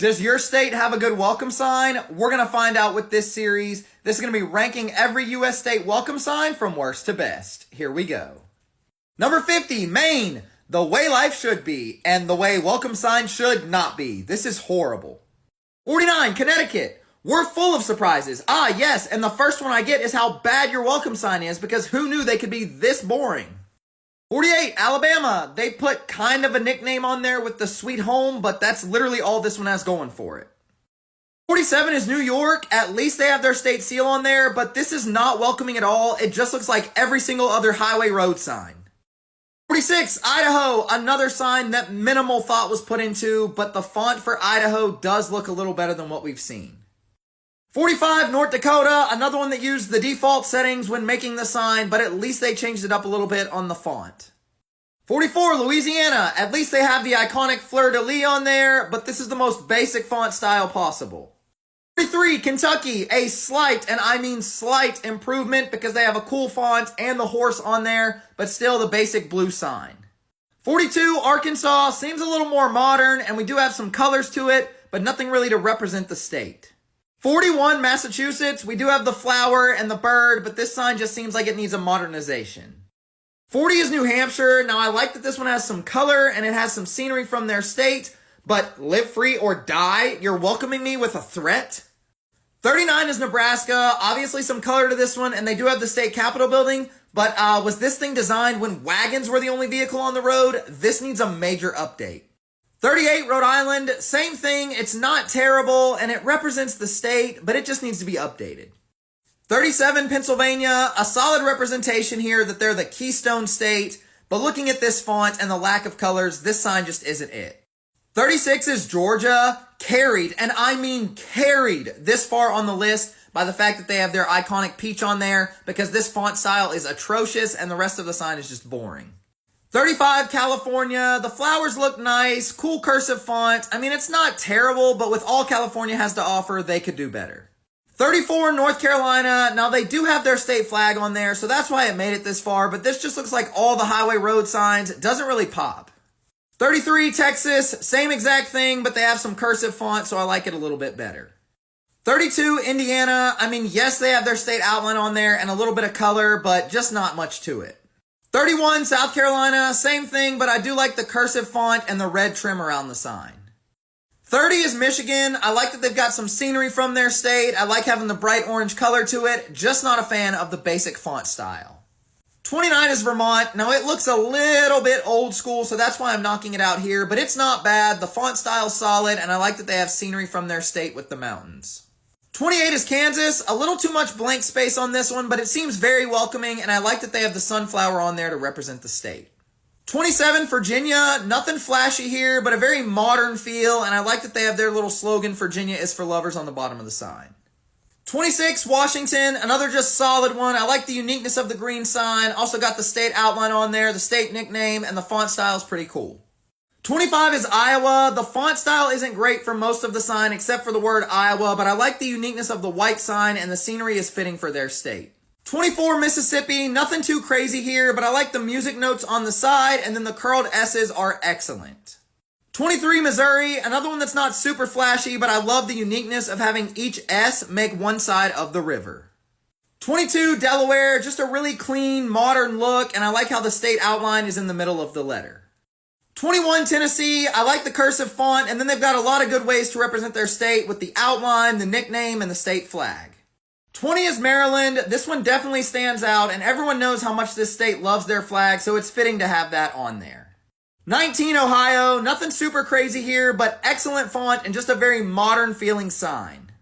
Does your state have a good welcome sign? We're going to find out with this series. This is going to be ranking every U.S. state welcome sign from worst to best. Here we go. Number 50, Maine. The way life should be, and the way welcome signs should not be. This is horrible. 49, Connecticut. We're full of surprises. Ah, yes, and the first one I get is how bad your welcome sign is, because who knew they could be this boring? 48, Alabama. They put kind of a nickname on there with the sweet home, but that's literally all this one has going for it. 47 is New York. At least they have their state seal on there, but this is not welcoming at all. It just looks like every single other highway road sign. 46, Idaho. Another sign that minimal thought was put into, but the font for Idaho does look a little better than what we've seen. 45, North Dakota, another one that used the default settings when making the sign, but at least they changed it up a little bit on the font. 44, Louisiana, at least they have the iconic fleur-de-lis on there, but this is the most basic font style possible. 43, Kentucky, a slight, and I mean slight improvement because they have a cool font and the horse on there, but still the basic blue sign. 42, Arkansas, seems a little more modern, and we do have some colors to it, but nothing really to represent the state. 41, Massachusetts, we do have the flower and the bird, but this sign just seems like it needs a modernization. 40 is New Hampshire. Now, I like that this one has some color and it has some scenery from their state, but live free or die, you're welcoming me with a threat? 39 is Nebraska. Obviously, some color to this one, and they do have the state capitol building, but was this thing designed when wagons were the only vehicle on the road? This needs a major update. 38, Rhode Island, same thing. It's not terrible, and it represents the state, but it just needs to be updated. 37, Pennsylvania, a solid representation here that they're the Keystone State, but looking at this font and the lack of colors, this sign just isn't it. 36 is Georgia, carried, and I mean carried this far on the list by the fact that they have their iconic peach on there, because this font style is atrocious and the rest of the sign is just boring. 35, California, the flowers look nice, cool cursive font. I mean, it's not terrible, but with all California has to offer, they could do better. 34, North Carolina, now they do have their state flag on there, so that's why it made it this far, but this just looks like all the highway road signs. It doesn't really pop. 33, Texas, same exact thing, but they have some cursive font, so I like it a little bit better. 32, Indiana, I mean, yes, they have their state outline on there and a little bit of color, but just not much to it. 31, South Carolina, same thing, but I do like the cursive font and the red trim around the sign. 30 is Michigan. I like that they've got some scenery from their state. I like having the bright orange color to it. Just not a fan of the basic font style. 29 is Vermont. Now, it looks a little bit old school, so that's why I'm knocking it out here, but it's not bad. The font style's solid, and I like that they have scenery from their state with the mountains. 28 is Kansas. A little too much blank space on this one, but it seems very welcoming, and I like that they have the sunflower on there to represent the state. 27, Virginia. Nothing flashy here, but a very modern feel, and I like that they have their little slogan, Virginia is for lovers, on the bottom of the sign. 26, Washington. Another just solid one. I like the uniqueness of the green sign. Also got the state outline on there, the state nickname, and the font style is pretty cool. 25 is Iowa. The font style isn't great for most of the sign except for the word Iowa, but I like the uniqueness of the white sign and the scenery is fitting for their state. 24, Mississippi. Nothing too crazy here, but I like the music notes on the side, and then the curled S's are excellent. 23, Missouri. Another one that's not super flashy, but I love the uniqueness of having each S make one side of the river. 22, Delaware. Just a really clean, modern look, and I like how the state outline is in the middle of the letter. 21, Tennessee. I like the cursive font, and then they've got a lot of good ways to represent their state with the outline, the nickname, and the state flag. 20 is Maryland. This one definitely stands out, and everyone knows how much this state loves their flag, so it's fitting to have that on there. 19, Ohio. Nothing super crazy here, but excellent font and just a very modern feeling sign.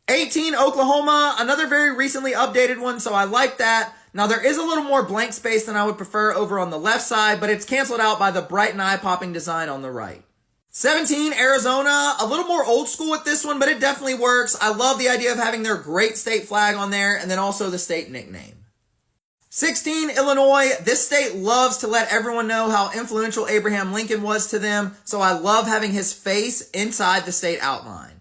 18, Oklahoma. Another very recently updated one, so I like that. Now, there is a little more blank space than I would prefer over on the left side, but it's canceled out by the bright and eye-popping design on the right. 17, Arizona. A little more old school with this one, but it definitely works. I love the idea of having their great state flag on there, and then also the state nickname. 16, Illinois. This state loves to let everyone know how influential Abraham Lincoln was to them, so I love having his face inside the state outline.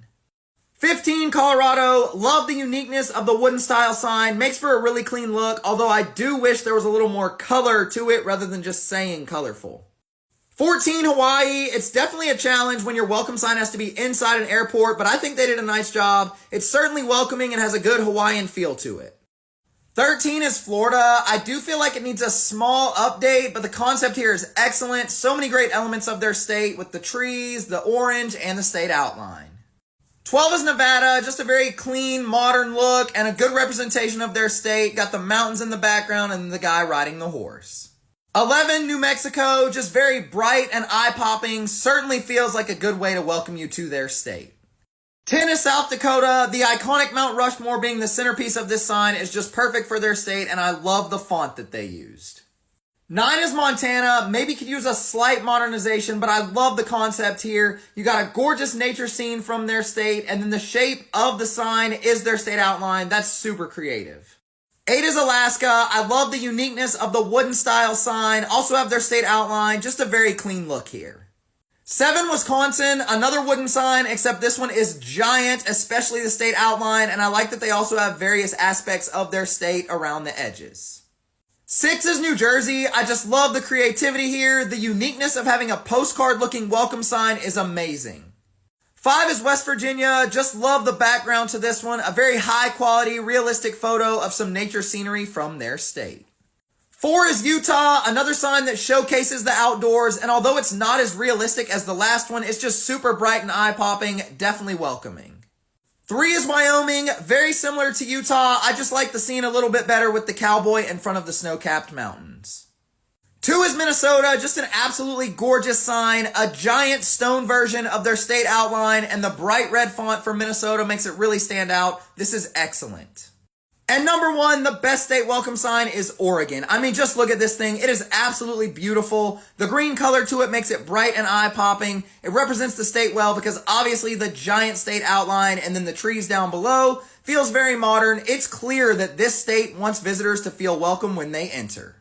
15, Colorado. Love the uniqueness of the wooden style sign. Makes for a really clean look, although I do wish there was a little more color to it rather than just saying colorful. 14, Hawaii. It's definitely a challenge when your welcome sign has to be inside an airport, but I think they did a nice job. It's certainly welcoming and has a good Hawaiian feel to it. 13 is Florida. I do feel like it needs a small update, but the concept here is excellent. So many great elements of their state with the trees, the orange, and the state outline. 12 is Nevada, just a very clean, modern look and a good representation of their state. Got the mountains in the background and the guy riding the horse. 11, New Mexico, just very bright and eye-popping. Certainly feels like a good way to welcome you to their state. 10 is South Dakota. The iconic Mount Rushmore being the centerpiece of this sign is just perfect for their state, and I love the font that they used. 9 is Montana. Maybe could use a slight modernization, but I love the concept here. You got a gorgeous nature scene from their state, and then the shape of the sign is their state outline. That's super creative. 8 is Alaska. I love the uniqueness of the wooden style sign. Also have their state outline. Just a very clean look here. 7, Wisconsin. Another wooden sign, except this one is giant, especially the state outline. And I like that they also have various aspects of their state around the edges. 6 is New Jersey. I just love the creativity here. The uniqueness of having a postcard looking welcome sign is amazing. 5 is West Virginia. Just love the background to this one. A very high quality, realistic photo of some nature scenery from their state. 4 is Utah. Another sign that showcases the outdoors. And although it's not as realistic as the last one, it's just super bright and eye-popping. Definitely welcoming. 3 is Wyoming. Very similar to Utah. I just like the scene a little bit better with the cowboy in front of the snow-capped mountains. 2 is Minnesota, just an absolutely gorgeous sign, a giant stone version of their state outline, and the bright red font for Minnesota makes it really stand out. This is excellent. And number 1, the best state welcome sign is Oregon. I mean, just look at this thing. It is absolutely beautiful. The green color to it makes it bright and eye-popping. It represents the state well because obviously the giant state outline and then the trees down below feels very modern. It's clear that this state wants visitors to feel welcome when they enter.